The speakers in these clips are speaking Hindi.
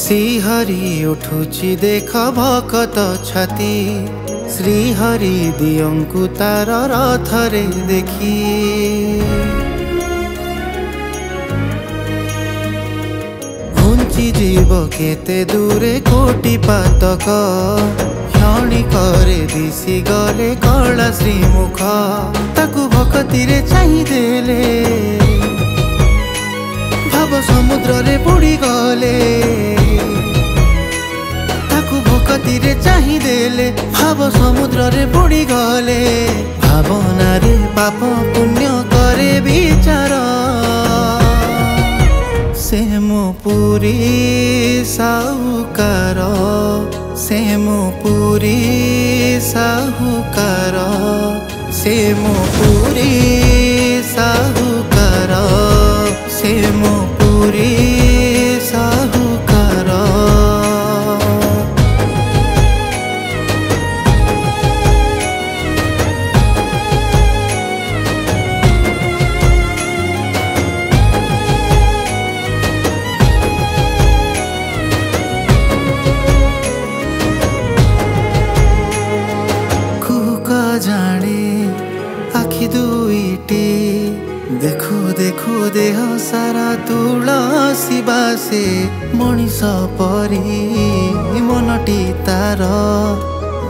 श्रीहरि उठुची देख भकत छाती श्रीहरि दियंकु तार रथरे देखी घुंची जीव केते दूरे कोटि पातक क्षणी करे दिशी गले कला श्रीमुख ताकु भक्ति रे चाहि देले भाव समुद्र रे बुड़ी गले ताकु भक्ति रे चाहि देले भाव समुद्र रे बुड़ी गले भावना रे पाप पुण्य करे विचार से मो पुरी साहुकार से मो पुरी साहुकार से मो पुरी साहुकार से मो पुरी साहुकार जाने आखि दुईटी देखु देखु देह सारा तुलसी बासे मनीष परी मनटी तार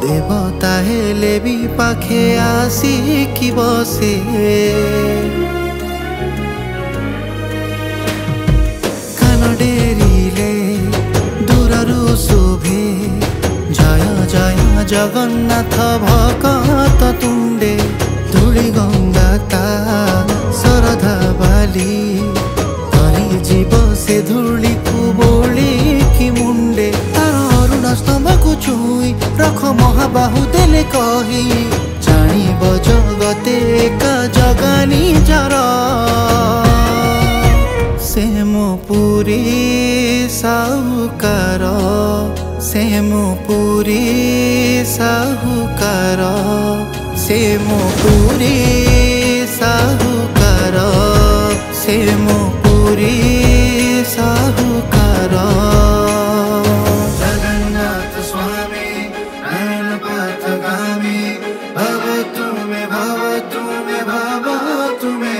देवता हेले भी पाखे आसिकी बसे कान डेरिले दूररु शुभे जय जय जगन्नाथ भकत तुंडे धूली गंगाता शरधा बाली तरी जीव से धूली को बोली कि मुंडे तार अरुण स्तंभ को छुई रख महाबाहु देले कही जानिब जगते का जगानी जर से मो पुरी साहुकार से मो पुरी साहुकार से मो पुरी साहुकार से मो पुरी साहुकार जगन्नाथ स्वामी नयन पथगामी भव तुमे भव तुमे भव तुमे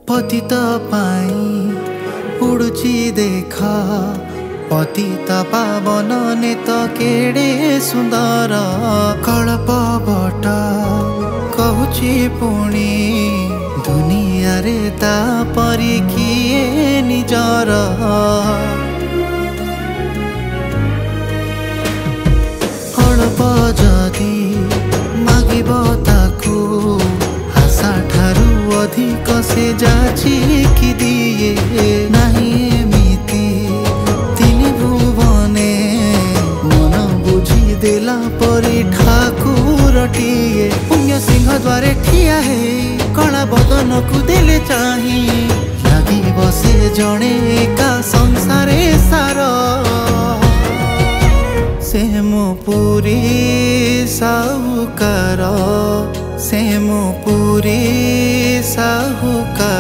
पतित पाई उड़ुची देख पतित पावन नेत केड़े सुंदर कल्प बट कहूची पुणी दुनिया रे ता परी किए निजर अल्प जदि मागिब ताकू ठारू अधिक से जाची कि दिए नहीं एमिति तीन भुवने मन बुझी देला परी ठाकुरटिए पुण्य सिंह द्वारे ठिया है कला बदन को देले चाही लगी बसे जणे का संसारे सार से मो पुरी साहुकार से मो पुरी साहुकार।